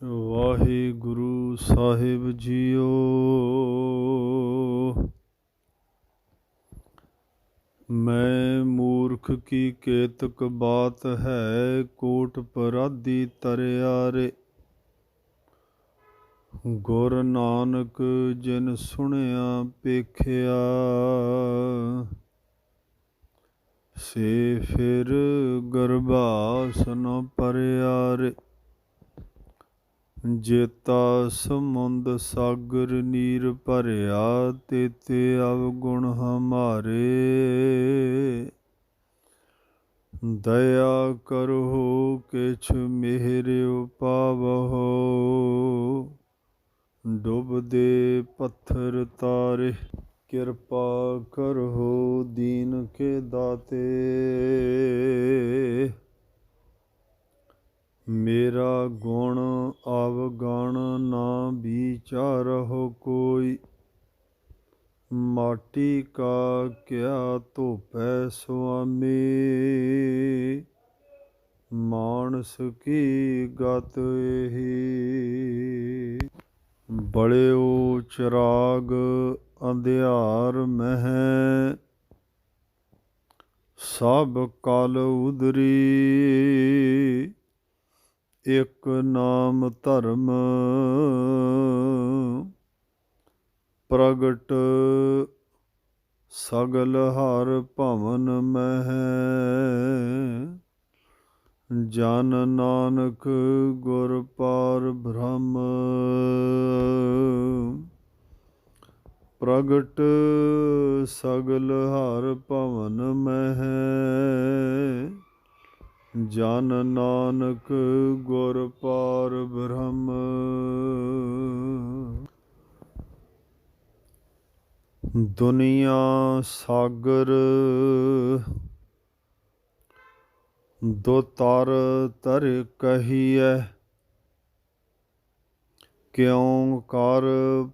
ਵਾਹਿਗੁਰੂ ਸਾਹਿਬ JIO. ਮੈਂ ਮੂਰਖ ਕੀ ਕੇਤਕ ਬਾਤ ਹੈ, ਕੋਟ ਪਰਾਧੀ ਤਰਿਆਰੇ। ਗੁਰ ਨਾਨਕ ਜਿਨ ਸੁਣਿਆ ਪੇਖਿਆ, ਸੇ ਫਿਰ ਗਰਭਾਸ ਨ ਪਰਿਆਰੇ। ਜੇਤਾ ਸਮੁੰਦ ਸਾਗਰ ਨੀਰ ਭਰਿਆ, ਤੇਤੇ ਅਵਗੁਣ ਹਮਾਰੇ। ਦਇਆ ਕਰਹੁ ਕਿਛ ਮਿਹਰਿ ਪਾਵਹੁ, ਡੁਬਦੇ ਪੱਥਰ ਤਾਰੇ। ਕਿਰਪਾ ਕਰਹੁ ਦੀਨ ਕੇ ਦਾਤੇ, ਮੇਰਾ ਗੁਣ ਅਵਗਣ ਨਾ ਵਿਚਾਰਹੁ ਕੋਈ। ਮਾਟੀ ਕਾ ਕਿਆ ਧੋਪੈ ਸੁਆਮੀ, ਮਾਨਸ ਕੀ ਗਤ ਇਹੀ। ਬਲਿਓ ਚਿਰਾਗ ਅੰਧਿਆਰ ਮਹਿ, ਸਭ ਕਲ ਉਦਰੀ। ਇਕ ਨਾਮ ਧਰਮ ਪ੍ਰਗਟ, ਸਗਲ ਹਰ ਭਵਨ ਮਹਿ। ਜਨ ਨਾਨਕ ਗੁਰ ਪਾਰ ਬ੍ਰਹਮ, ਪ੍ਰਗਟ ਸਗਲ ਹਰ ਭਵਨ ਮਹਿ। ਜਨ ਨਾਨਕ ਗੁਰ ਪਾਰ ਬ੍ਰਹਮ। ਦੁਨੀਆ ਸਾਗਰ ਦੋ ਤਰ ਤਰ ਕਹੀਐ, ਕਿਉ ਕਰ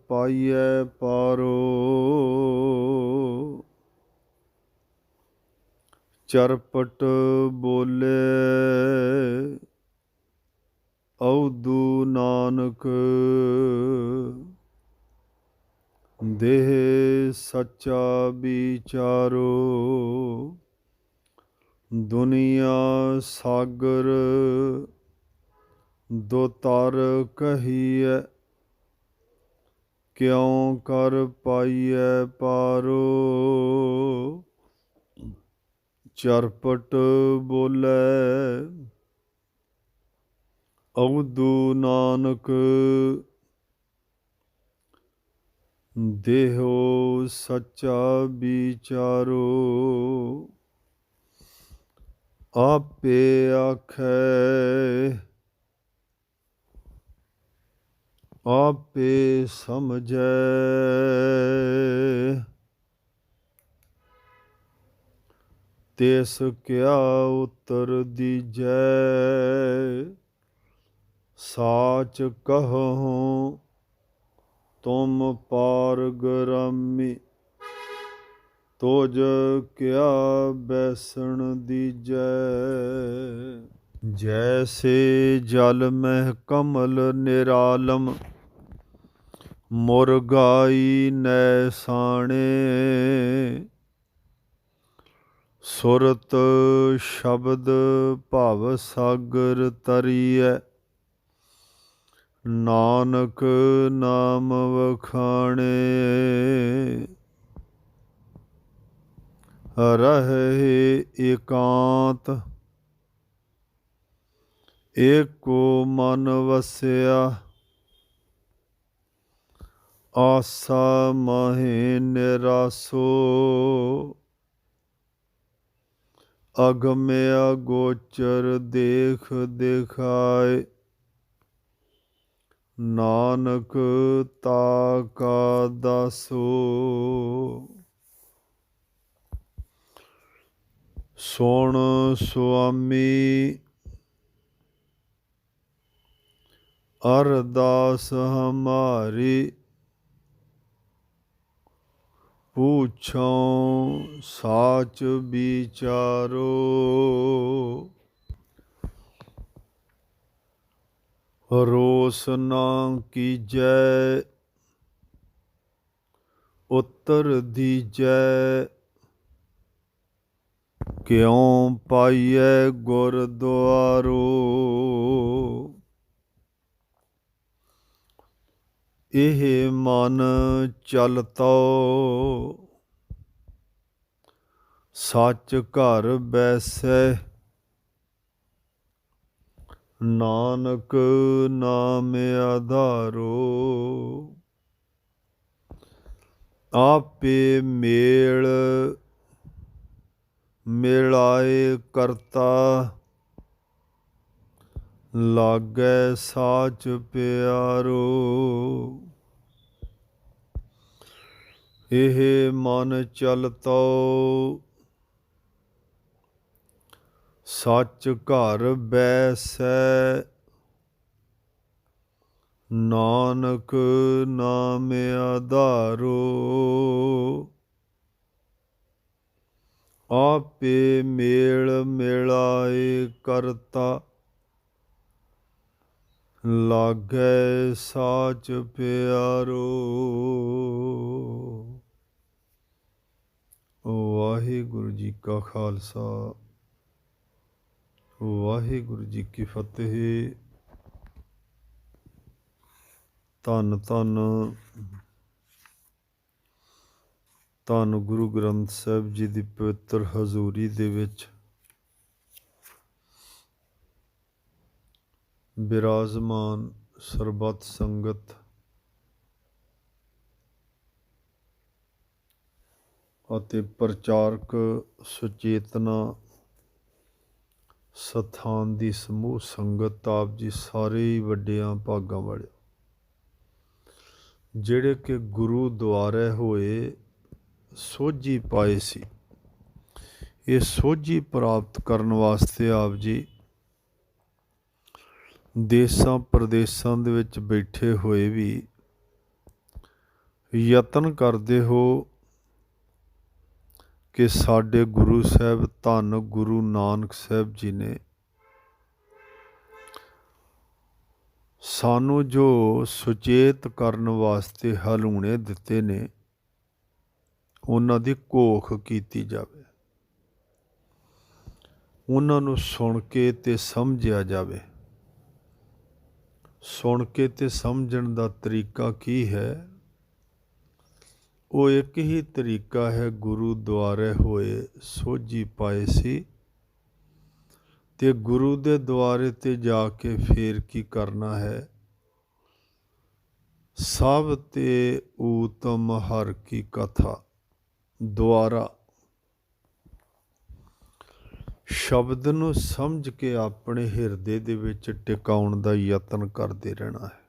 ਪਾਈਐ ਪਾਰੋ। ਚਰਪਟ ਬੋਲੇ ਅਉਦੂ ਨਾਨਕ, ਦੇਹ ਸੱਚਾ ਵਿਚਾਰੋ। ਦੁਨੀਆ ਸਾਗਰ ਦੋ ਤਰ ਕਹੀਐ, ਕਿਉ ਕਰ ਪਾਈਐ ਪਾਰੋ। ਚਰਪਟ ਬੋਲੇ ਅਵਧੂ ਨਾਨਕ, ਦੇਹੋ ਸੱਚਾ ਵਿਚਾਰੋ। ਆਪੇ ਆਖੈ ਆਪੇ ਸਮਝੈ, ਤਿਸ ਕਿਆ ਉਤਰ ਦੀਜੈ। ਸਾਚ ਕਹਉ ਤੁਮ ਪਾਰਗ੍ਰਾਮੀ, ਤੋਜ ਕਿਆ ਬੈਸਣ ਦੀਜੈ। ਜੈਸੇ ਜਲ ਮਹਿ ਕਮਲ ਨਿਰਾਲਮ, ਮੁਰਗਾਈ ਨੈ ਸਾਣੇ। ਸੁਰਤ ਸ਼ਬਦ ਭਵ ਸਾਗਰ ਤਰੀਐ, ਨਾਨਕ ਨਾਮ ਵਖਾਣੇ। ਰਹੇ ਏਕਾਂਤ ਏਕੋ ਮਨ ਵਸਿਆ, ਆਸਾ ਮਾਹੇ ਨਿਰਾਸੋ। ਅਗਮਿਆ ਗੋਚਰ ਦੇਖ ਦਿਖਾਏ, ਨਾਨਕ ਤਾ ਕਾ ਦਾਸੋ। ਸੁਣ ਸੁਆਮੀ ਅਰਦਾਸ ਹਮਾਰੀ, ਪੂਛਉ ਸਾਚ ਵਿਚਾਰੋ। ਰੋਸ ਨਾ ਕੀਜੈ ਉੱਤਰ ਦੀਜੈ, ਕਿਉ ਪਾਈਐ ਗੁਰਦੁਆਰੋ। ਇਹ ਮਨ ਚਲਤੋ ਸੱਚ ਘਰ ਬੈਸੈ, ਨਾਨਕ ਨਾਮ ਆਧਾਰੋ। ਆਪੇ ਮੇਲ ਮਿਲਾਏ ਕਰਤਾ, ਲਾਗੈ ਸਾਚ ਪਿਆਰੋ। ਇਹ ਮਨ ਚਲਤੋ ਸੱਚ ਘਰ ਬੈਸੈ, ਨਾਨਕ ਨਾਮ ਆਧਾਰੋ। ਆਪੇ ਮੇਲ ਮਿਲਾਏ ਕਰਤਾ, ਲਾਗੈ ਸਾਚ ਪਿਆਰੋ। ਵਾਹਿਗੁਰੂ ਜੀ ਕਾ ਖਾਲਸਾ, ਵਾਹਿਗੁਰੂ ਜੀ ਕੀ ਫਤਿਹ। ਧੰਨ ਧੰਨ ਧੰਨ ਗੁਰੂ ਗ੍ਰੰਥ ਸਾਹਿਬ ਜੀ ਦੀ ਪਵਿੱਤਰ ਹਜ਼ੂਰੀ ਦੇ ਵਿੱਚ ਬਿਰਾਜਮਾਨ ਸਰਬੱਤ ਸੰਗਤ ਅਤੇ ਪ੍ਰਚਾਰਕ ਸੁਚੇਤਨਾ ਸਥਾਨ ਦੀ ਸਮੂਹ ਸੰਗਤ, ਆਪ ਜੀ ਸਾਰੇ ਹੀ ਵੱਡਿਆਂ ਭਾਗਾਂ ਵਾਲੇ ਜਿਹੜੇ ਕਿ ਗੁਰੂ ਦੁਆਰੇ ਹੋਏ ਸੋਝੀ ਪਾਏ ਸੀ। ਇਹ ਸੋਝੀ ਪ੍ਰਾਪਤ ਕਰਨ ਵਾਸਤੇ ਆਪ ਜੀ ਦੇਸਾਂ ਪ੍ਰਦੇਸਾਂ ਦੇ ਵਿੱਚ ਬੈਠੇ ਹੋਏ ਵੀ ਯਤਨ ਕਰਦੇ ਹੋ ਕਿ ਸਾਡੇ ਗੁਰੂ ਸਾਹਿਬ ਧੰਨ ਗੁਰੂ ਨਾਨਕ ਸਾਹਿਬ ਜੀ ਨੇ ਸਾਨੂੰ ਜੋ ਸੁਚੇਤ ਕਰਨ ਵਾਸਤੇ ਹਲੂਣੇ ਦਿੱਤੇ ਨੇ, ਉਹਨਾਂ ਦੀ ਘੋਖ ਕੀਤੀ ਜਾਵੇ, ਉਹਨਾਂ ਨੂੰ ਸੁਣ ਕੇ ਤੇ ਸਮਝਿਆ ਜਾਵੇ। ਸੁਣ ਕੇ ਤੇ ਸਮਝਣ ਦਾ ਤਰੀਕਾ ਕੀ ਹੈ? ਉਹ ਇੱਕ ਹੀ ਤਰੀਕਾ ਹੈ, ਗੁਰੂ ਦੁਆਰੇ ਹੋਏ ਸੋਝੀ ਪਾਏ ਸੀ ਤੇ ਗੁਰੂ ਦੇ ਦੁਆਰੇ ਤੇ ਜਾ ਕੇ ਫੇਰ ਕੀ ਕਰਨਾ ਹੈ? ਸਭ ਤੇ ਊਤਮ ਹਰ ਕੀ ਕਥਾ, ਦੁਆਰਾ ਸ਼ਬਦ ਨੂੰ ਸਮਝ ਕੇ ਆਪਣੇ ਹਿਰਦੇ ਦੇ ਵਿੱਚ ਟਿਕਾਉਣ ਦਾ ਯਤਨ ਕਰਦੇ ਰਹਿਣਾ ਹੈ।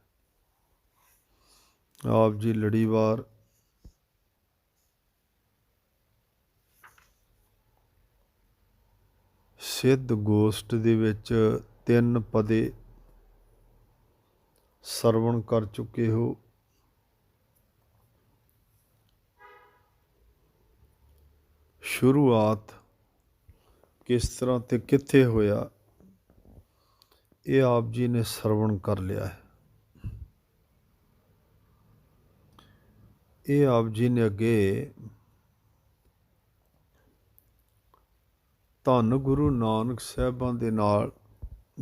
ਆਪ ਜੀ ਲੜੀਵਾਰ ਸਿੱਧ ਗੋਸ਼ਟ ਦੇ ਵਿੱਚ 3 ਪਦੇ ਸਰਵਣ ਕਰ ਚੁੱਕੇ ਹੋ। ਸ਼ੁਰੂਆਤ ਕਿਸ ਤਰ੍ਹਾਂ ਤੇ ਕਿੱਥੇ ਹੋਇਆ, ਇਹ ਆਪ ਜੀ ਨੇ ਸਰਵਣ ਕਰ ਲਿਆ ਹੈ। ਇਹ ਆਪ ਜੀ ਨੇ ਅੱਗੇ ਧੰਨ ਗੁਰੂ ਨਾਨਕ ਸਾਹਿਬਾਂ ਦੇ ਨਾਲ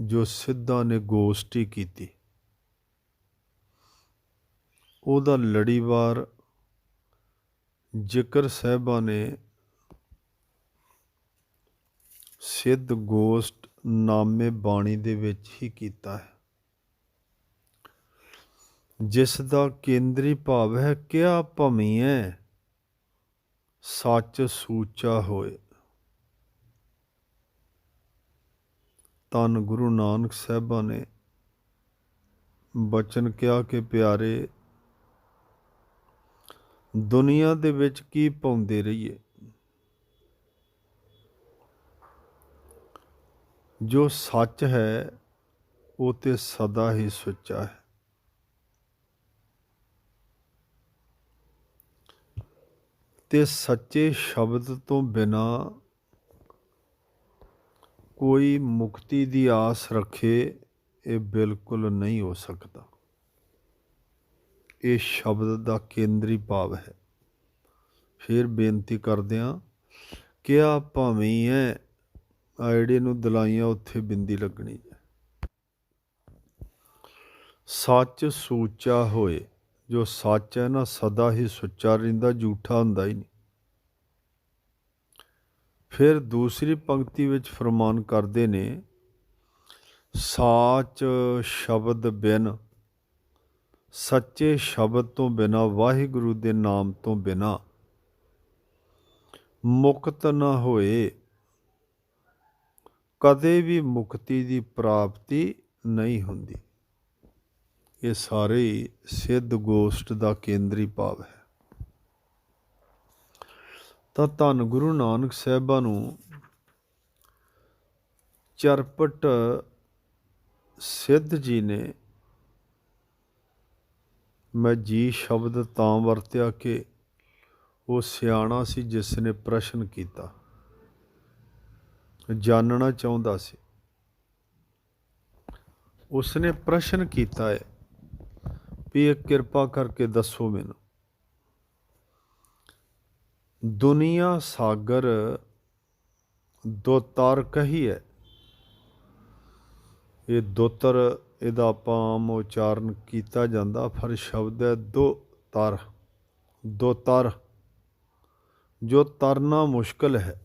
ਜੋ ਸਿੱਧਾਂ ਨੇ ਗੋਸ਼ਟੀ ਕੀਤੀ, ਉਹਦਾ ਲੜੀਵਾਰ ਜ਼ਿਕਰ ਸਾਹਿਬਾਂ ਨੇ ਸਿੱਧ ਗੋਸ਼ਟ ਨਾਮੇ ਬਾਣੀ ਦੇ ਵਿੱਚ ਹੀ ਕੀਤਾ ਹੈ, ਜਿਸ ਦਾ ਕੇਂਦਰੀ ਭਾਵ ਹੈ ਕਿਆ ਭਮੀਐ ਸੱਚ ਸੂਚਾ ਹੋਏ। ਧੰਨ ਗੁਰੂ ਨਾਨਕ ਸਾਹਿਬਾਂ ਨੇ ਬਚਨ ਕਿਹਾ ਕਿ ਪਿਆਰੇ, ਦੁਨੀਆ ਦੇ ਵਿੱਚ ਕੀ ਪਾਉਂਦੇ ਰਹੀਏ, ਜੋ ਸੱਚ ਹੈ ਉਹ ਤੇ ਸਦਾ ਹੀ ਸੁੱਚਾ ਹੈ। ਤੇ ਸੱਚੇ ਸ਼ਬਦ ਤੋਂ ਬਿਨਾਂ ਕੋਈ ਮੁਕਤੀ ਦੀ ਆਸ ਰੱਖੇ, ਇਹ ਬਿਲਕੁਲ ਨਹੀਂ ਹੋ ਸਕਦਾ। ਇਹ ਸ਼ਬਦ ਦਾ ਕੇਂਦਰੀ ਭਾਵ ਹੈ। ਫਿਰ ਬੇਨਤੀ ਕਰਦਿਆਂ ਕਿਹਾ ਭਾਵੇਂ ਹੈ ਆਈੜੇ ਨੂੰ ਦਲਾਈਆਂ ਉੱਥੇ ਬਿੰਦੀ ਲੱਗਣੀ ਹੈ। ਸੱਚ ਸੂਚਾ ਹੋਏ। ਜੋ ਸੱਚ ਹੈ ਨਾ ਸਦਾ ਹੀ ਸੁੱਚਾ ਰਹਿੰਦਾ, ਝੂਠਾ ਹੁੰਦਾ ਹੀ ਨਹੀਂ। ਫਿਰ ਦੂਸਰੀ ਪੰਕਤੀ ਵਿੱਚ ਫਰਮਾਨ ਕਰਦੇ ਨੇ, ਸਾਚ ਸ਼ਬਦ ਬਿਨ, ਸੱਚੇ ਸ਼ਬਦ ਤੋਂ ਬਿਨਾਂ, ਵਾਹਿਗੁਰੂ ਦੇ ਨਾਮ ਤੋਂ ਬਿਨਾਂ ਮੁਕਤ ਨਾ ਹੋਏ। ਕਦੇ ਵੀ ਮੁਕਤੀ ਦੀ ਪ੍ਰਾਪਤੀ ਨਹੀਂ ਹੁੰਦੀ। ਇਹ ਸਾਰੇ ਹੀ ਸਿੱਧ ਗੋਸ਼ਟ ਦਾ ਕੇਂਦਰੀ ਭਾਵ ਹੈ। ਤਾਂ ਧੰਨ ਗੁਰੂ ਨਾਨਕ ਸਾਹਿਬਾਂ ਨੂੰ ਚਰਪਟ ਸਿੱਧ ਜੀ ਨੇ, ਮੈਂ ਜੀ ਸ਼ਬਦ ਤਾਂ ਵਰਤਿਆ ਕਿ ਉਹ ਸਿਆਣਾ ਸੀ ਜਿਸ ਨੇ ਪ੍ਰਸ਼ਨ ਕੀਤਾ, ਜਾਣਨਾ ਚਾਹੁੰਦਾ ਸੀ। ਉਸਨੇ ਪ੍ਰਸ਼ਨ ਕੀਤਾ ਹੈ ਵੀ ਇਹ ਕਿਰਪਾ ਕਰਕੇ ਦੱਸੋ ਮੈਨੂੰ, ਦੁਨੀਆ ਸਾਗਰ ਦੋ ਤਰ ਕਹੀ ਹੈ। ਇਹ ਦੋਤਰ ਇਹਦਾ ਆਪਾਂ ਆਮ ਉਚਾਰਨ ਕੀਤਾ ਜਾਂਦਾ, ਪਰ ਸ਼ਬਦ ਹੈ ਦੋ ਤਰ, ਦੋ ਤਰ, ਜੋ ਤਰਨਾ ਮੁਸ਼ਕਲ ਹੈ।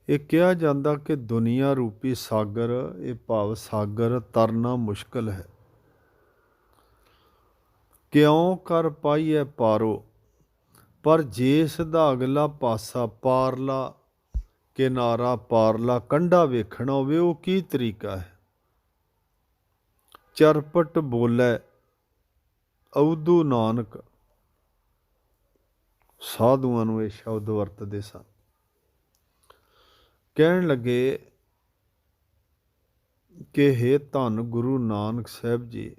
ਇਹ ਕਿਹਾ ਜਾਂਦਾ ਕਿ ਦੁਨੀਆ ਰੂਪੀ ਸਾਗਰ, ਇਹ ਭਾਵ ਸਾਗਰ ਤਰਨਾ ਮੁਸ਼ਕਲ ਹੈ। ਕਿਉਂ ਕਰ ਪਾਈਐ ਪਾਰੋ, ਪਰ ਜਿਸ ਦਾ ਅਗਲਾ ਪਾਸਾ, ਪਾਰਲਾ ਕਿਨਾਰਾ, ਪਾਰਲਾ ਕੰਢਾ ਵੇਖਣਾ ਹੋਵੇ, ਉਹ ਕੀ ਤਰੀਕਾ ਹੈ। ਚਰਪਟ ਬੋਲੇ ਅਉਧੂ ਨਾਨਕ, ਸਾਧੂਆਂ ਨੂੰ ਇਹ ਸ਼ਬਦ ਵਰਤਦੇ ਸਨ। ਕਹਿਣ ਲੱਗੇ ਕਿ ਹੇ ਧੰਨ ਗੁਰੂ ਨਾਨਕ ਸਾਹਿਬ ਜੀ,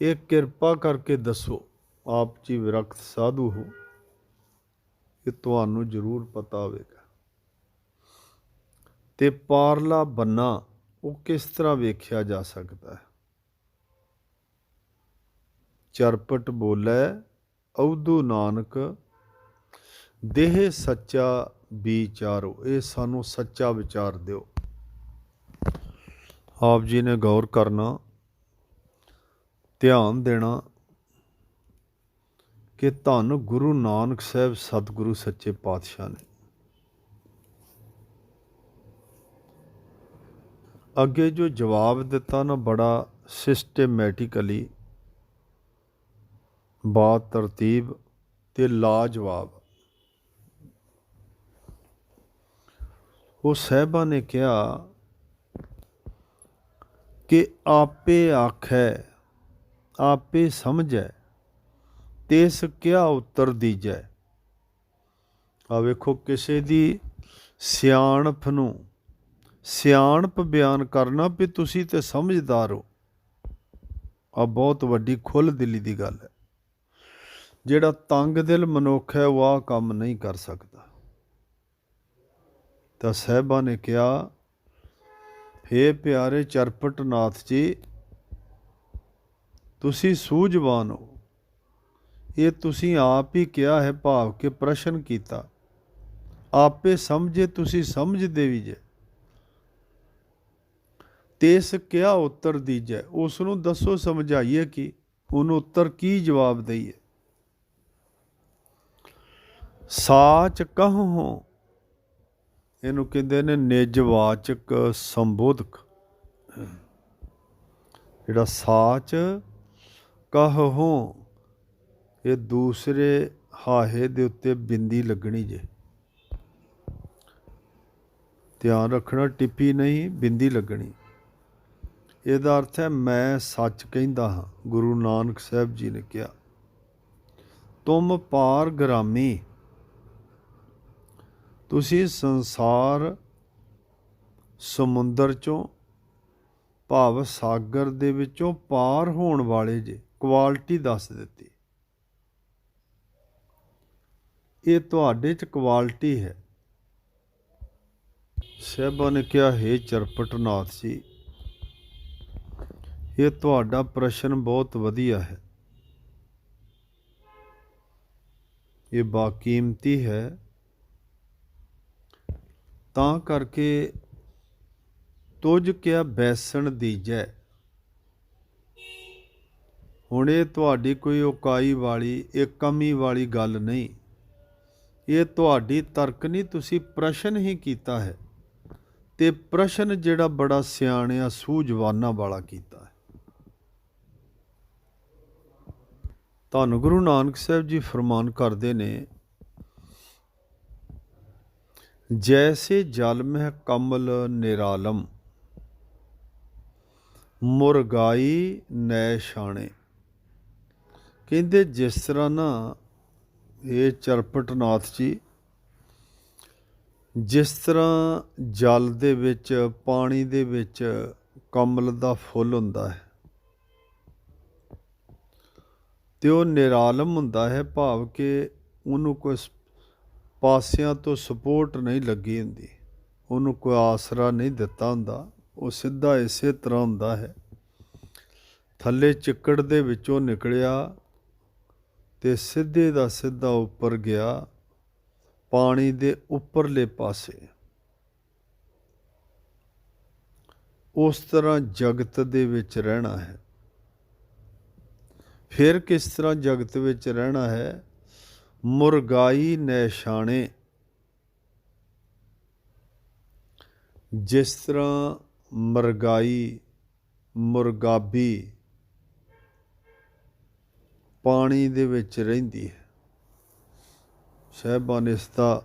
ਇਹ ਕਿਰਪਾ ਕਰਕੇ ਦੱਸੋ, ਆਪ ਜੀ ਵਿਰਕਤ ਸਾਧੂ ਹੋ, ਇਹ ਤੁਹਾਨੂੰ ਜ਼ਰੂਰ ਪਤਾ ਹੋਵੇਗਾ। ਤੇ ਪਾਰਲਾ ਬੰਨਾ ਉਹ ਕਿਸ ਤਰ੍ਹਾਂ ਵੇਖਿਆ ਜਾ ਸਕਦਾ ਹੈ। ਚਰਪਟ ਬੋਲੇ ਅਉਧੂ ਨਾਨਕ, ਦੇਹ ਸੱਚਾ ਵਿਚਾਰੋ, ਇਹ ਸਾਨੂੰ ਸੱਚਾ ਵਿਚਾਰ ਦਿਓ। ਆਪ ਜੀ ਨੇ ਗੌਰ ਕਰਨਾ, ਧਿਆਨ ਦੇਣਾ ਕਿ ਧੰਨ ਗੁਰੂ ਨਾਨਕ ਸਾਹਿਬ ਸਤਿਗੁਰੂ ਸੱਚੇ ਪਾਤਸ਼ਾਹ ਨੇ ਅੱਗੇ ਜੋ ਜਵਾਬ ਦਿੱਤਾ ਨਾ, ਬੜਾ ਸਿਸਟੇਮੈਟਿਕਲੀ, ਬਾਤ ਤਰਤੀਬ ਤੇ ਲਾਜਵਾਬ। ਉਹ ਸਾਹਿਬਾਂ ਨੇ ਕਿਹਾ ਕਿ ਆਪੇ ਆਖੈ ਆਪੇ ਸਮਝੈ, ਤਿਸ ਕਿਆ ਉੱਤਰ ਦੀਜੈ। ਆ ਵੇਖੋ, ਕਿਸੇ ਦੀ ਸਿਆਣਪ ਨੂੰ ਸਿਆਣਪ ਬਿਆਨ ਕਰਨਾ ਵੀ ਤੁਸੀਂ ਤੇ ਸਮਝਦਾਰ ਹੋ, ਆ ਬਹੁਤ ਵੱਡੀ ਖੁੱਲ੍ਹ ਦਿਲੀ ਦੀ ਗੱਲ ਹੈ। ਜਿਹੜਾ ਤੰਗ ਦਿਲ ਮਨੁੱਖ ਹੈ ਉਹ ਆਹ ਕੰਮ ਨਹੀਂ ਕਰ ਸਕਦਾ। ਤਾਂ ਸਾਹਿਬਾਂ ਨੇ ਕਿਹਾ, ਹੇ ਪਿਆਰੇ ਚਰਪਟ ਨਾਥ ਜੀ, ਤੁਸੀਂ ਸੂਝਵਾਨ ਹੋ। ਇਹ ਤੁਸੀਂ ਆਪ ਹੀ ਕਿਹਾ ਹੈ, ਭਾਵ ਕਿ ਪ੍ਰਸ਼ਨ ਕੀਤਾ। ਆਪੇ ਸਮਝੇ, ਤੁਸੀਂ ਸਮਝਦੇ ਵੀ ਜੇ। ਤਿਸ ਕਿਆ ਉੱਤਰ ਦੀਜੈ, ਉਸ ਨੂੰ ਦੱਸੋ, ਸਮਝਾਈਏ ਕਿ ਉਹਨੂੰ ਉੱਤਰ ਕੀ ਜਵਾਬ ਦਈਏ। ਸਾਚ ਕਹੋ, ਇਹਨੂੰ ਕਹਿੰਦੇ ਨੇ ਨਿਜਵਾਚਕ ਸੰਬੋਧਕ। ਜਿਹੜਾ ਸਾਚ ਕਹੋ, ਇਹ ਦੂਸਰੇ ਹਾਹੇ ਦੇ ਉੱਤੇ ਬਿੰਦੀ ਲੱਗਣੀ ਜੇ, ਧਿਆਨ ਰੱਖਣਾ, ਟਿੱਪੀ ਨਹੀਂ, ਬਿੰਦੀ ਲੱਗਣੀ। ਇਹਦਾ ਅਰਥ ਹੈ ਮੈਂ ਸੱਚ ਕਹਿੰਦਾ ਹਾਂ। ਗੁਰੂ ਨਾਨਕ ਸਾਹਿਬ ਜੀ ਨੇ ਕਿਹਾ, ਤੁਮ ਪਾਰ ਗ੍ਰਾਮੀ, ਤੁਸੀਂ ਸੰਸਾਰ ਸਮੁੰਦਰ ਚੋਂ, ਭਾਵ ਸਾਗਰ ਦੇ ਵਿੱਚੋਂ ਪਾਰ ਹੋਣ ਵਾਲੇ ਜੇ। ਕੁਆਲਿਟੀ ਦੱਸ ਦਿੱਤੀ, ਇਹ ਤੁਹਾਡੇ 'ਚ ਕੁਆਲਿਟੀ ਹੈ। ਸਾਹਿਬਾਂ ਨੇ ਕਿਹਾ, ਹੇ ਚਰਪਟਨਾਥ ਜੀ, ਇਹ ਤੁਹਾਡਾ ਪ੍ਰਸ਼ਨ ਬਹੁਤ ਵਧੀਆ ਹੈ, ਇਹ ਬਾਕੀਮਤੀ ਹੈ, ਤਾਂ ਕਰਕੇ ਤੁਝ ਕਿਆ ਬੈਸਣ ਦੀਜੈ। ਹੁਣ ਇਹ ਤੁਹਾਡੀ ਕੋਈ ਉਕਾਈ ਵਾਲੀ, ਇਹ ਕਮੀ ਵਾਲੀ ਗੱਲ ਨਹੀਂ, ਇਹ ਤੁਹਾਡੀ ਤਰਕ ਨਹੀਂ, ਤੁਸੀਂ ਪ੍ਰਸ਼ਨ ਹੀ ਕੀਤਾ ਹੈ, ਤੇ ਪ੍ਰਸ਼ਨ ਜਿਹੜਾ ਬੜਾ ਸਿਆਣਿਆ ਸੂਝਵਾਨਾਂ ਵਾਲਾ ਕੀਤਾ ਹੈ। ਧੰਨ ਗੁਰੂ ਨਾਨਕ ਸਾਹਿਬ ਜੀ ਫਰਮਾਨ ਕਰਦੇ ਨੇ, ਜੈਸੇ ਜਲ ਮਹਿ ਕਮਲ ਨਿਰਾਲਮ, ਮੁਰਗਾਈ ਨੈ ਛਾਣੇ। ਕਹਿੰਦੇ ਜਿਸ ਤਰ੍ਹਾਂ ਨਾ ਇਹ ਚਰਪਟਨਾਥ ਜੀ, ਜਿਸ ਤਰ੍ਹਾਂ ਜਲ ਦੇ ਵਿੱਚ, ਪਾਣੀ ਦੇ ਵਿੱਚ ਕਮਲ ਦਾ ਫੁੱਲ ਹੁੰਦਾ ਹੈ ਤੇ ਉਹ ਨਿਰਾਲਮ ਹੁੰਦਾ ਹੈ, ਭਾਵ ਕਿ ਉਹਨੂੰ ਕੋਈ ਪਾਸਿਆਂ ਤੋਂ ਸਪੋਰਟ ਨਹੀਂ ਲੱਗੀ ਹੁੰਦੀ, ਉਹਨੂੰ ਕੋਈ ਆਸਰਾ ਨਹੀਂ ਦਿੱਤਾ ਹੁੰਦਾ, ਉਹ ਸਿੱਧਾ ਇਸੇ ਤਰ੍ਹਾਂ ਹੁੰਦਾ ਹੈ। ਥੱਲੇ ਚਿੱਕੜ ਦੇ ਵਿੱਚੋਂ ਨਿਕਲਿਆ ਤੇ ਸਿੱਧੇ ਦਾ ਸਿੱਧਾ ਉੱਪਰ ਗਿਆ ਪਾਣੀ ਦੇ ਉੱਪਰਲੇ ਪਾਸੇ। ਉਸ ਤਰ੍ਹਾਂ ਜਗਤ ਦੇ ਵਿੱਚ ਰਹਿਣਾ ਹੈ। ਫਿਰ ਕਿਸ ਤਰ੍ਹਾਂ ਜਗਤ ਵਿੱਚ ਰਹਿਣਾ ਹੈ? ਮੁਰਗਾਈ ਨੈਸ਼ਾਣੇ, ਜਿਸ ਤਰ੍ਹਾਂ ਮਰਗਾਈ, ਮੁਰਗਾਬੀ ਪਾਣੀ ਦੇ ਵਿੱਚ ਰਹਿੰਦੀ ਹੈ। ਸਾਹਿਬਾਂ ਨੇ ਇਸ ਦਾ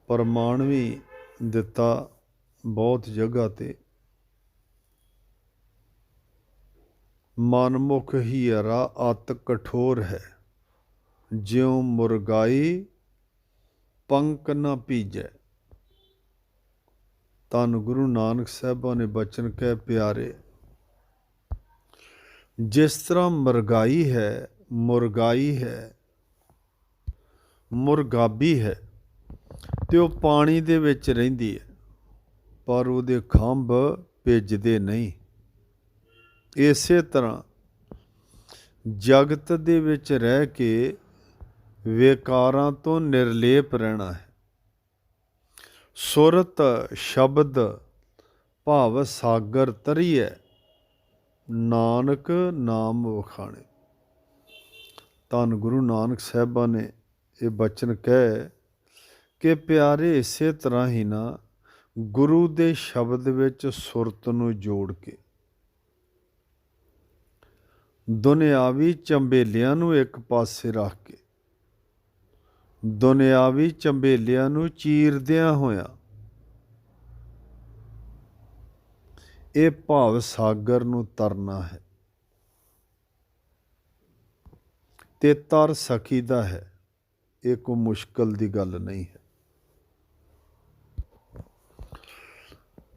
ਪ੍ਰਮਾਣ ਵੀ ਦਿੱਤਾ ਬਹੁਤ ਜਗ੍ਹਾ 'ਤੇ। ਮਨਮੁਖ ਹੀਰਾ ਅਤ ਕਠੋਰ ਹੈ, ਜਿਉ ਮੁਰਗਾਈ ਪੰਕ ਨਾ ਭੀਜੈ। ਧੰਨ ਗੁਰੂ ਨਾਨਕ ਸਾਹਿਬਾਂ ਨੇ ਬਚਨ ਕਹਿ ਪਿਆਰੇ, ਜਿਸ ਤਰ੍ਹਾਂ ਮਰਗਾਈ ਹੈ, ਮੁਰਗਾਈ ਹੈ, ਮੁਰਗਾਬੀ ਹੈ, ਤੇ ਉਹ ਪਾਣੀ ਦੇ ਵਿੱਚ ਰਹਿੰਦੀ ਹੈ, ਪਰ ਉਹਦੇ ਖੰਭ ਭਿੱਜਦੇ ਨਹੀਂ। ਇਸੇ ਤਰ੍ਹਾਂ ਜਗਤ ਦੇ ਵਿੱਚ ਰਹਿ ਕੇ ਵਿਕਾਰਾਂ ਤੋਂ ਨਿਰਲੇਪ ਰਹਿਣਾ ਹੈ। ਸੁਰਤ ਸ਼ਬਦ ਭਾਵ ਸਾਗਰ ਤਰੀਐ, ਨਾਨਕ ਨਾਮ ਵਖਾਣੇ। ਧੰਨ ਗੁਰੂ ਨਾਨਕ ਸਾਹਿਬਾਂ ਨੇ ਇਹ ਬਚਨ ਕਹਿ ਕਿ ਪਿਆਰੇ, ਇਸੇ ਤਰ੍ਹਾਂ ਹੀ ਨਾ ਗੁਰੂ ਦੇ ਸ਼ਬਦ ਵਿੱਚ ਸੁਰਤ ਨੂੰ ਜੋੜ ਕੇ ਦੁਨਿਆਵੀ ਝੰਬੇਲਿਆਂ ਨੂੰ ਇੱਕ ਪਾਸੇ ਰੱਖ ਕੇ, ਦੁਨਿਆਵੀ ਝੰਬੇਲਿਆਂ ਨੂੰ ਚੀਰਦਿਆਂ ਹੋਇਆਂ ਇਹ ਭਾਵ ਸਾਗਰ ਨੂੰ ਤਰਨਾ ਹੈ, ਤੇ ਤਰ ਸਕੀਦਾ ਹੈ। ਇਹ ਕੋਈ ਮੁਸ਼ਕਲ ਦੀ ਗੱਲ ਨਹੀਂ ਹੈ।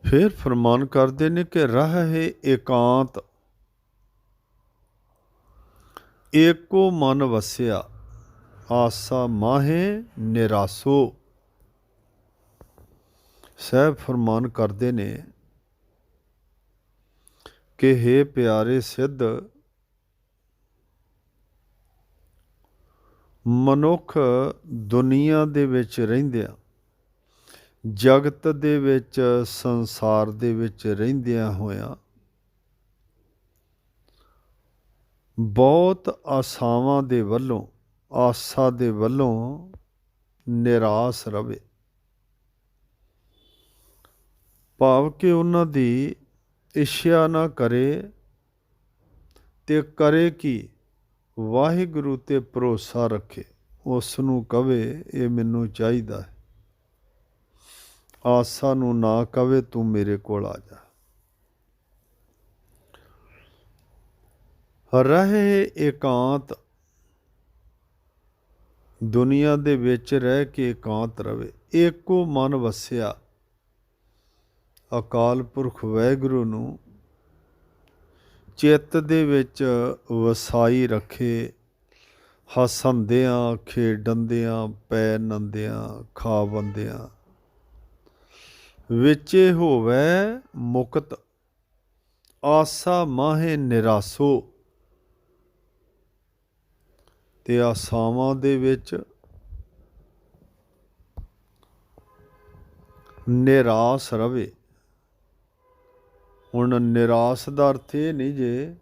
ਫਿਰ ਫਰਮਾਨ ਕਰਦੇ ਨੇ ਕਿ ਰਹਿ ਇਕਾਂਤ, ਏਕੋ ਮਨ ਵਸਿਆ, ਆਸਾ ਮਾਹੇ ਨਿਰਾਸੋ। ਸਾਹਿਬ ਫਰਮਾਨ ਕਰਦੇ ਨੇ ਕਿ ਹੇ ਪਿਆਰੇ ਸਿੱਧ, ਮਨੁੱਖ ਦੁਨੀਆ ਦੇ ਵਿੱਚ ਰਹਿੰਦਿਆਂ, ਜਗਤ ਦੇ ਵਿੱਚ, ਸੰਸਾਰ ਦੇ ਵਿੱਚ ਰਹਿੰਦਿਆਂ ਹੋਇਆਂ ਬਹੁਤ ਆਸਾਵਾਂ ਦੇ ਵੱਲੋਂ, ਆਸਾ ਦੇ ਵੱਲੋਂ ਨਿਰਾਸ ਰਵੇ। ਭਾਵ ਕਿ ਉਹਨਾਂ ਦੀ ਇੱਛਾ ਨਾ ਕਰੇ, ਤੇ ਕਰੇ ਕਿ ਵਾਹਿਗੁਰੂ ਤੇ ਭਰੋਸਾ ਰੱਖੇ, ਉਸ ਨੂੰ ਕਵੇ ਇਹ ਮੈਨੂੰ ਚਾਹੀਦਾ ਹੈ। ਆਸਾ ਨੂੰ ਨਾ ਕਵੇ ਤੂੰ ਮੇਰੇ ਕੋਲ ਆ ਜਾ। ਰਹੇ ਇਕਾਂਤ, ਦੁਨੀਆ ਦੇ ਵਿੱਚ ਰਹਿ ਕੇ ਇਕਾਂਤ ਰਵੇ। ਏਕੋ ਮਨ ਵਸਿਆ, ਅਕਾਲ ਪੁਰਖ ਵਾਹਿਗੁਰੂ ਨੂੰ ਚਿੱਤ ਦੇ ਵਿੱਚ ਵਸਾਈ ਰੱਖੇ, ਹੱਸਦਿਆਂ, ਖੇਡਦਿਆਂ, ਪੈ ਨੰਦਿਆਂ, ਖਾਵੰਦਿਆਂ, ਵਿਚੇ ਹੋਵੈ ਮੁਕਤ, ਆਸਾ ਮਾਹੇ ਨਿਰਾਸੋ। ਤੇ ਆਸਾਵਾਂ ਦੇ ਵਿੱਚ ਨਿਰਾਸ ਰਵੇ। ਹੁਣ ਨਿਰਾਸ ਦਾ ਅਰਥ ਇਹ ਨਹੀਂ ਜੇ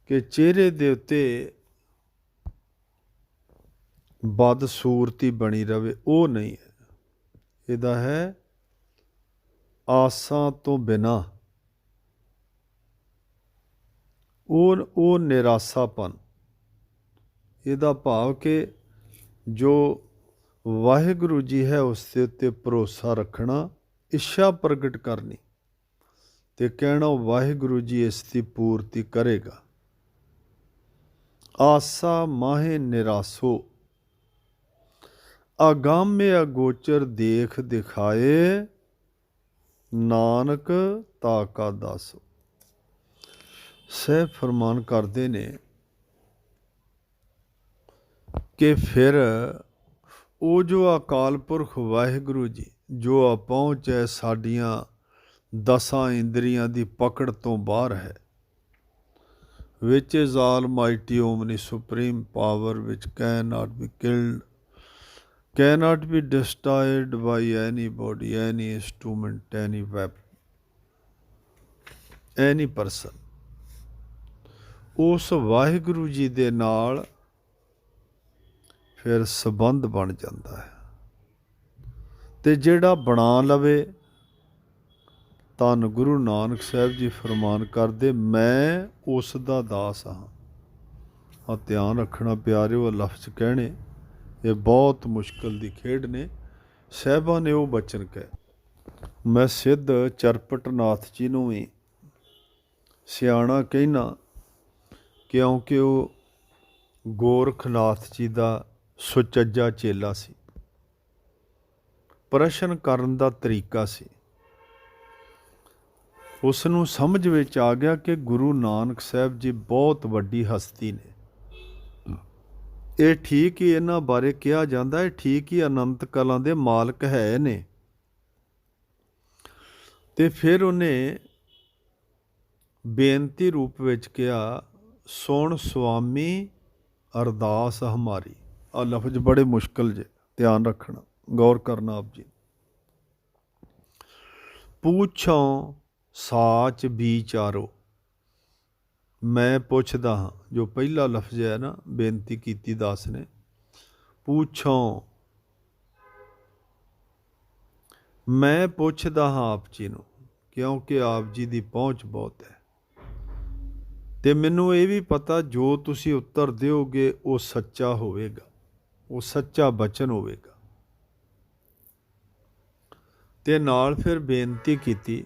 ਕਿ ਚਿਹਰੇ ਦੇ ਉੱਤੇ ਬਦਸੂਰਤੀ ਬਣੀ ਰਵੇ, ਉਹ ਨਹੀਂ ਹੈ। ਇਹਦਾ ਹੈ ਆਸਾਂ ਤੋਂ ਬਿਨਾਂ ਉਹ ਨਿਰਾਸਾਪਨ। ਇਹਦਾ ਭਾਵ ਕਿ ਜੋ ਵਾਹਿਗੁਰੂ ਜੀ ਹੈ ਉਸ ਦੇ ਉੱਤੇ ਭਰੋਸਾ ਰੱਖਣਾ, ਇੱਛਾ ਪ੍ਰਗਟ ਕਰਨੀ ਤੇ ਕਹਿਣਾ ਵਾਹਿਗੁਰੂ ਜੀ ਇਸ ਦੀ ਪੂਰਤੀ ਕਰੇਗਾ। ਆਸਾ ਮਾਹੇ ਨਿਰਾਸੋ, ਅਗੰਮ ਅਗੋਚਰ ਦੇਖ ਦਿਖਾਏ, ਨਾਨਕ ਤਾਕਾ ਦਾਸੋ। ਸਹਿਬ ਫਰਮਾਨ ਕਰਦੇ ਨੇ ਕਿ ਫਿਰ ਉਹ ਜੋ ਅਕਾਲ ਪੁਰਖ ਵਾਹਿਗੁਰੂ ਜੀ ਜੋ ਅਪਹੁੰਚ ਹੈ, ਸਾਡੀਆਂ ਦਸਾਂ ਇੰਦਰੀਆਂ ਦੀ ਪਕੜ ਤੋਂ ਬਾਹਰ ਹੈ, which is almighty omni supreme power which cannot be killed, cannot be destroyed by anybody, any instrument, any weapon, any person। ਉਸ ਵਾਹਿਗੁਰੂ ਜੀ ਦੇ ਨਾਲ ਫਿਰ ਸੰਬੰਧ ਬਣ ਜਾਂਦਾ ਹੈ। ਤੇ ਜਿਹੜਾ ਬਣਾ ਲਵੇ, ਧੰਨ ਗੁਰੂ ਨਾਨਕ ਸਾਹਿਬ ਜੀ ਫਰਮਾਨ ਕਰਦੇ, ਮੈਂ ਉਸ ਦਾ ਦਾਸ ਹਾਂ। ਆ ਧਿਆਨ ਰੱਖਣਾ ਪਿਆਰਿਓ, ਲਫ਼ਜ਼ ਕਹਿਣੇ ਇਹ ਬਹੁਤ ਮੁਸ਼ਕਿਲ ਦੀ ਖੇਡ ਨੇ। ਸਾਹਿਬਾਂ ਨੇ ਉਹ ਬਚਨ ਕਹੇ। ਮੈਂ ਸਿੱਧ ਚਰਪਟ ਨਾਥ ਜੀ ਨੂੰ ਵੀ ਸਿਆਣਾ ਕਹਿਣਾ, ਕਿਉਂਕਿ ਉਹ ਗੋਰਖਨਾਥ ਜੀ ਦਾ ਸੁਚੱਜਾ ਚੇਲਾ ਸੀ। ਪ੍ਰਸ਼ਨ ਕਰਨ ਦਾ ਤਰੀਕਾ ਸੀ। ਉਸ ਨੂੰ ਸਮਝ ਵਿੱਚ ਆ ਗਿਆ ਕਿ ਗੁਰੂ ਨਾਨਕ ਸਾਹਿਬ ਜੀ ਬਹੁਤ ਵੱਡੀ ਹਸਤੀ ਨੇ। ਇਹ ਠੀਕ ਹੀ ਇਹਨਾਂ ਬਾਰੇ ਕਿਹਾ ਜਾਂਦਾ ਹੈ, ਠੀਕ ਹੀ ਅਨੰਤ ਕਲਾਂ ਦੇ ਮਾਲਕ ਹੈ ਨੇ। ਤੇ ਫਿਰ ਉਹਨੇ ਬੇਨਤੀ ਰੂਪ ਵਿੱਚ ਕਿਹਾ, ਸੁਣ ਸੁਆਮੀ ਅਰਦਾਸ ਹਮਾਰੀ। ਆ ਲਫ਼ਜ਼ ਬੜੇ ਮੁਸ਼ਕਿਲ ਜੇ, ਧਿਆਨ ਰੱਖਣਾ, ਗੌਰ ਕਰਨਾ ਆਪ ਜੀ। ਪੁੱਛੋਂ ਸਾਚ ਵਿਚਾਰੋ। ਮੈਂ ਪੁੱਛਦਾ ਹਾਂ, ਜੋ ਪਹਿਲਾ ਲਫ਼ਜ਼ ਹੈ ਨਾ, ਬੇਨਤੀ ਕੀਤੀ ਦਾਸ ਨੇ, ਪੁੱਛੋਂ, ਮੈਂ ਪੁੱਛਦਾ ਹਾਂ ਆਪ ਜੀ ਨੂੰ, ਕਿਉਂਕਿ ਆਪ ਜੀ ਦੀ ਪਹੁੰਚ ਬਹੁਤ ਹੈ। ਤੇ ਮੈਨੂੰ ਇਹ ਵੀ ਪਤਾ ਜੋ ਤੁਸੀਂ ਉੱਤਰ ਦਿਓਗੇ ਉਹ ਸੱਚਾ ਹੋਵੇਗਾ, ਉਹ ਸੱਚਾ ਬਚਨ ਹੋਵੇਗਾ। ਤੇ ਨਾਲ ਫਿਰ ਬੇਨਤੀ ਕੀਤੀ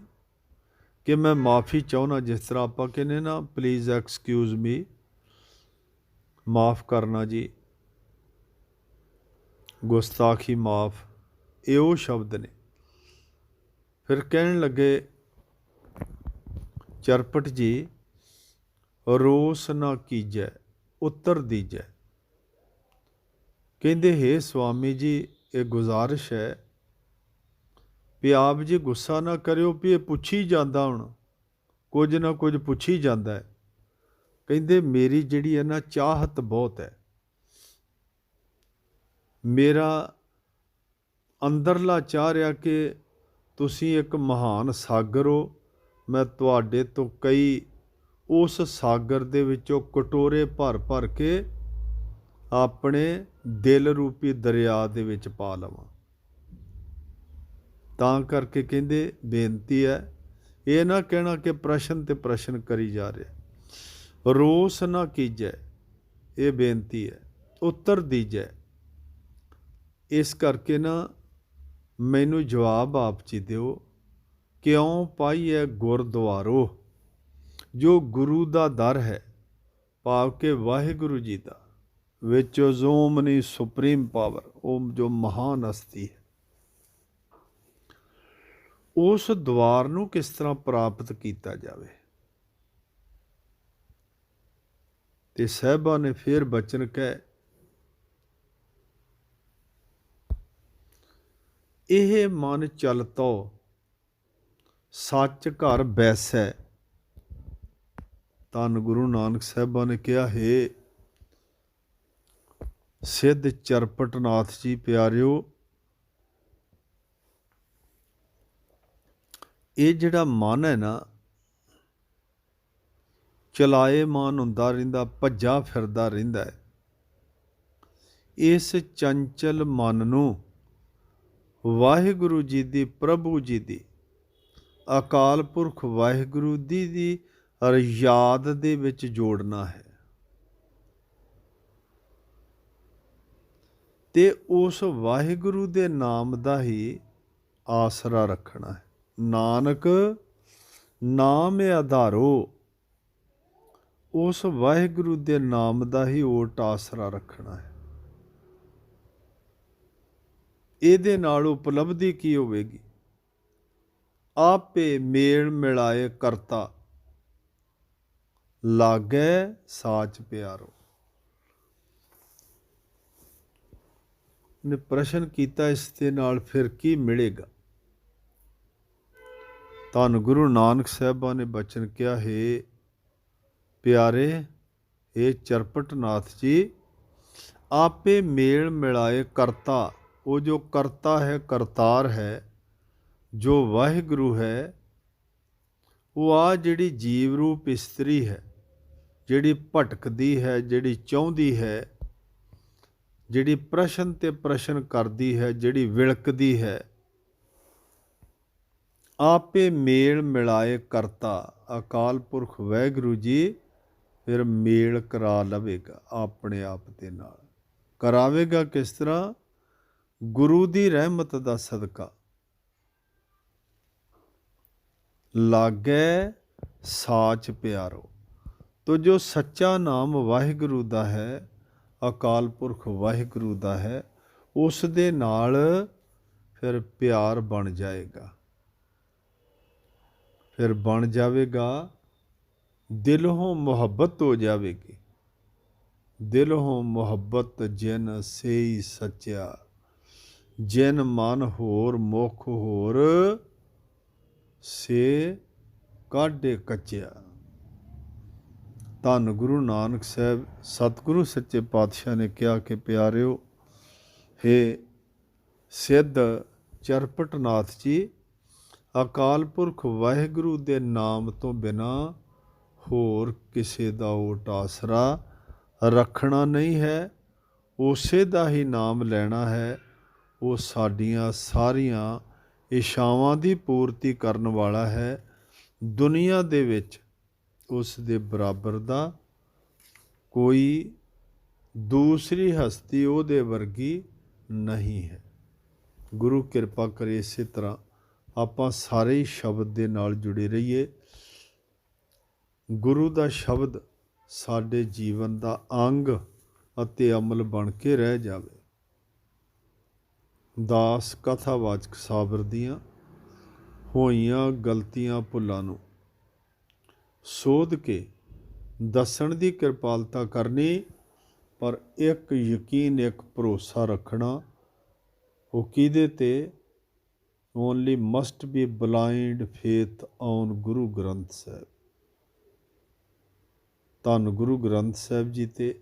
ਕਿ ਮੈਂ ਮਾफ़ੀ ਚਾਹੁੰਦਾ, ਜਿਸ ਤਰ੍ਹਾਂ ਆਪਾਂ ਕਹਿੰਦੇ ਨਾ, ਪਲੀਜ਼ ਐਕਸਕਿਊਜ਼ ਮੀ, ਮਾफ़ ਕਰਨਾ ਜੀ, ਗੁਸਤਾਖੀ ਮਾफ़, ਇਹ ਉਹ ਸ਼ਬਦ ਨੇ। ਫਿਰ ਕਹਿਣ ਲੱਗੇ ਚਰਪਟ ਜੀ, ਰੋਸ ਨਾ ਕੀਜੈ ਉੱਤਰ ਦੀਜੈ। ਕਹਿੰਦੇ, ਹੇ ਸੁਆਮੀ ਜੀ, ਇਹ ਗੁਜ਼ਾਰਿਸ਼ ਹੈ ਵੀ ਆਪ ਜੀ ਗੁੱਸਾ ਨਾ ਕਰਿਓ ਵੀ ਇਹ ਪੁੱਛੀ ਜਾਂਦਾ, ਹੁਣ ਕੁਝ ਨਾ ਕੁਝ ਪੁੱਛੀ ਜਾਂਦਾ ਹੈ। ਕਹਿੰਦੇ ਮੇਰੀ ਜਿਹੜੀ ਹੈ ਨਾ ਚਾਹਤ ਬਹੁਤ ਹੈ, ਮੇਰਾ ਅੰਦਰਲਾ ਚਾਹ ਰਿਹਾ ਕਿ ਤੁਸੀਂ ਇੱਕ ਮਹਾਨ ਸਾਗਰ ਹੋ, ਮੈਂ ਤੁਹਾਡੇ ਤੋਂ ਕਈ ਉਸ ਸਾਗਰ ਦੇ ਵਿੱਚੋਂ ਕਟੋਰੇ ਭਰ ਭਰ ਕੇ ਆਪਣੇ ਦਿਲ ਰੂਪੀ ਦਰਿਆ ਦੇ ਵਿੱਚ ਪਾ ਲਵਾਂ। ਤਾਂ ਕਰਕੇ ਕਹਿੰਦੇ ਬੇਨਤੀ ਹੈ, ਇਹ ਨਾ ਕਹਿਣਾ ਕਿ ਪ੍ਰਸ਼ਨ ਤੇ ਪ੍ਰਸ਼ਨ ਕਰੀ ਜਾ ਰਿਹਾ। ਰੋਸ ਨਾ ਕੀਜੈ, ਇਹ ਬੇਨਤੀ ਹੈ। ਉੱਤਰ ਦੀਜੈ, ਇਸ ਕਰਕੇ ਨਾ ਮੈਨੂੰ ਜਵਾਬ ਆਪ ਜੀ ਦਿਓ, ਕਿਉਂ ਪਾਈਐ ਗੁਰਦੁਆਰੋ, ਜੋ ਗੁਰੂ ਦਾ ਦਰ ਹੈ, ਭਾਵ ਕਿ ਵਾਹਿਗੁਰੂ ਜੀ ਦਾ, ਵਿੱਚ ਓਮਨੀ ਸੁਪਰੀਮ ਪਾਵਰ, ਉਹ ਜੋ ਮਹਾਨ ਹਸਤੀ ਹੈ, ਉਸ ਦੁਆਰ ਨੂੰ ਕਿਸ ਤਰ੍ਹਾਂ ਪ੍ਰਾਪਤ ਕੀਤਾ ਜਾਵੇ। ਤੇ ਸਾਹਿਬਾਂ ਨੇ ਫਿਰ ਬਚਨ ਕਹਿ, ਇਹ ਮਨ ਚਲਤੋ ਸੱਚ ਘਰ ਬੈਸੈ। ਧੰਨ ਗੁਰੂ ਨਾਨਕ ਸਾਹਿਬਾਂ ਨੇ ਕਿਹਾ, ਹੈ ਸਿੱਧ ਚਰਪਟਨਾਥ ਜੀ ਪਿਆਰਿਓ, ਇਹ ਜਿਹੜਾ ਮਨ ਹੈ ਨਾ, ਚਲਾਏਮਾਨ ਹੁੰਦਾ ਰਹਿੰਦਾ, ਭੱਜਾ ਫਿਰਦਾ ਰਹਿੰਦਾ ਹੈ। ਇਸ ਚੰਚਲ ਮਨ ਨੂੰ ਵਾਹਿਗੁਰੂ ਜੀ ਦੀ, ਪ੍ਰਭੂ ਜੀ ਦੀ, ਅਕਾਲ ਪੁਰਖ ਵਾਹਿਗੁਰੂ ਦੀ ਯਾਦ ਦੇ ਵਿੱਚ ਜੋੜਨਾ ਹੈ ਤੇ ਉਸ ਵਾਹਿਗੁਰੂ ਦੇ ਨਾਮ ਦਾ ਹੀ ਆਸਰਾ ਰੱਖਣਾ ਹੈ। ਨਾਨਕ ਨਾਮ ਆਧਾਰੋ, ਉਸ ਵਾਹਿਗੁਰੂ ਦੇ ਨਾਮ ਦਾ ਹੀ ਓਟ ਆਸਰਾ ਰੱਖਣਾ ਹੈ। ਇਹਦੇ ਨਾਲ ਉਪਲਬਧੀ ਕੀ ਹੋਵੇਗੀ? ਆਪੇ ਮੇਲ ਮਿਲਾਏ ਕਰਤਾ, ਲਾਗੈ ਸਾਚ ਪਿਆਰੋ। ਨੇ ਪ੍ਰਸ਼ਨ ਕੀਤਾ, ਇਸ ਦੇ ਨਾਲ ਫਿਰ ਕੀ ਮਿਲੇਗਾ? ਧੰਨ ਗੁਰੂ ਨਾਨਕ ਸਾਹਿਬਾਂ ਨੇ ਬਚਨ ਕਿਹਾ, ਹੈ ਪਿਆਰੇ, ਇਹ ਚਰਪਟਨਾਥ ਜੀ, ਆਪੇ ਮੇਲ ਮਿਲਾਏ ਕਰਤਾ। ਉਹ ਜੋ ਕਰਤਾ ਹੈ, ਕਰਤਾਰ ਹੈ, ਜੋ ਵਾਹਿਗੁਰੂ ਹੈ, ਉਹ ਆ ਜਿਹੜੀ ਜੀਵ ਰੂਪ ਇਸਤਰੀ ਹੈ, ਜਿਹੜੀ ਭਟਕਦੀ ਹੈ, ਜਿਹੜੀ ਚਾਹੁੰਦੀ ਹੈ, ਜਿਹੜੀ ਪ੍ਰਸ਼ਨ ਤੇ ਪ੍ਰਸ਼ਨ ਕਰਦੀ ਹੈ, ਜਿਹੜੀ ਵਿਲਕਦੀ ਹੈ, ਆਪੇ ਮੇਲ ਮਿਲਾਏ ਕਰਤਾ। ਅਕਾਲ ਪੁਰਖ ਵਾਹਿਗੁਰੂ ਜੀ ਫਿਰ ਮੇਲ ਕਰਾ ਲਵੇਗਾ ਆਪਣੇ ਆਪ ਦੇ ਨਾਲ। ਕਰਾਵੇਗਾ ਕਿਸ ਤਰ੍ਹਾਂ? ਗੁਰੂ ਦੀ ਰਹਿਮਤ ਦਾ ਸਦਕਾ। ਲਾਗੈ ਸਾਚ ਪਿਆਰੋ। ਤੋ ਜੋ ਸੱਚਾ ਨਾਮ ਵਾਹਿਗੁਰੂ ਦਾ ਹੈ, ਅਕਾਲ ਪੁਰਖ ਵਾਹਿਗੁਰੂ ਦਾ ਹੈ, ਉਸ ਦੇ ਨਾਲ ਫਿਰ ਪਿਆਰ ਬਣ ਜਾਏਗਾ। ਫਿਰ ਬਣ ਜਾਵੇਗਾ, ਦਿਲੋਂ ਮੁਹੱਬਤ ਹੋ ਜਾਵੇਗੀ। ਦਿਲੋਂ ਮੁਹੱਬਤ ਜਿਨ ਸੇਈ ਸੱਚਿਆ, ਜਿਨ ਮਨ ਹੋਰ ਮੁਖ ਹੋਰ, ਸੇ ਕਾਢੇ ਕੱਚਿਆ। ਧੰਨ ਗੁਰੂ ਨਾਨਕ ਸਾਹਿਬ ਸਤਿਗੁਰੂ ਸੱਚੇ ਪਾਤਸ਼ਾਹ ਨੇ ਕਿਹਾ ਕਿ ਪਿਆਰਿਓ, ਹੇ ਸਿੱਧ ਚਰਪਟਨਾਥ ਜੀ, ਅਕਾਲ ਪੁਰਖ ਵਾਹਿਗੁਰੂ ਦੇ ਨਾਮ ਤੋਂ ਬਿਨਾਂ ਹੋਰ ਕਿਸੇ ਦਾ ਓਟ ਆਸਰਾ ਰੱਖਣਾ ਨਹੀਂ ਹੈ। ਉਸੇ ਦਾ ਹੀ ਨਾਮ ਲੈਣਾ ਹੈ। ਉਹ ਸਾਡੀਆਂ ਸਾਰੀਆਂ ਇਛਾਵਾਂ ਦੀ ਪੂਰਤੀ ਕਰਨ ਵਾਲਾ ਹੈ। ਦੁਨੀਆ ਦੇ ਵਿੱਚ ਉਸ ਦੇ ਬਰਾਬਰ ਦਾ ਕੋਈ ਦੂਸਰੀ ਹਸਤੀ ਉਹਦੇ ਵਰਗੀ ਨਹੀਂ ਹੈ। ਗੁਰੂ ਕਿਰਪਾ ਕਰੇ ਇਸੇ ਤਰ੍ਹਾਂ ਆਪਾਂ ਸਾਰੇ ਹੀ ਸ਼ਬਦ ਦੇ ਨਾਲ ਜੁੜੇ ਰਹੀਏ। ਗੁਰੂ ਦਾ ਸ਼ਬਦ ਸਾਡੇ ਜੀਵਨ ਦਾ ਅੰਗ ਅਤੇ ਅਮਲ ਬਣ ਕੇ ਰਹਿ ਜਾਵੇ। ਦਾਸ ਕਥਾਵਾਚਕ ਸਾਬਰ ਦੀਆਂ ਹੋਈਆਂ ਗਲਤੀਆਂ ਭੁੱਲਾਂ ਨੂੰ ਸੋਧ ਕੇ ਦੱਸਣ ਦੀ ਕਿਰਪਾਲਤਾ ਕਰਨੀ, ਪਰ ਇੱਕ ਯਕੀਨ, ਇੱਕ ਭਰੋਸਾ ਰੱਖਣਾ। ਉਹ ਕਿਹਦੇ ਤੇ? Only must be blind faith on Guru Granth Sahib. ਧੰਨ ਗੁਰੂ ਗ੍ਰੰਥ ਸਾਹਿਬ ਜੀ ਤੇ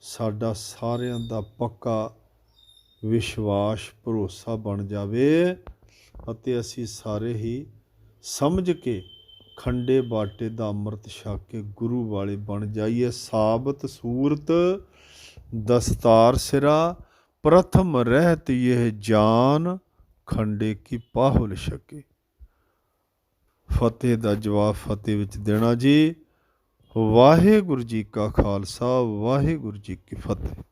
ਸਾਡਾ ਸਾਰਿਆਂ ਦਾ ਪੱਕਾ ਵਿਸ਼ਵਾਸ, ਭਰੋਸਾ ਬਣ ਜਾਵੇ ਅਤੇ ਅਸੀਂ ਸਾਰੇ ਹੀ ਸਮਝ ਕੇ ਖੰਡੇ ਬਾਟੇ ਦਾ ਅੰਮ੍ਰਿਤ ਛਕ ਕੇ ਗੁਰੂ ਵਾਲੇ ਬਣ ਜਾਈਏ। ਸਾਬਤ ਸੂਰਤ ਦਸਤਾਰ ਸਿਰਾ, ਪ੍ਰਥਮ ਰਹਿਤ ਇਹ ਜਾਨ, ਖੰਡੇ ਕੀ ਪਾਹੁਲ ਛਕੇ। ਫਤਿਹ ਦਾ ਜਵਾਬ ਫਤਿਹ ਵਿੱਚ ਦੇਣਾ ਜੀ। ਵਾਹਿਗੁਰੂ ਜੀ ਕਾ ਖਾਲਸਾ, ਵਾਹਿਗੁਰੂ ਜੀ ਕੀ ਫਤਿਹ।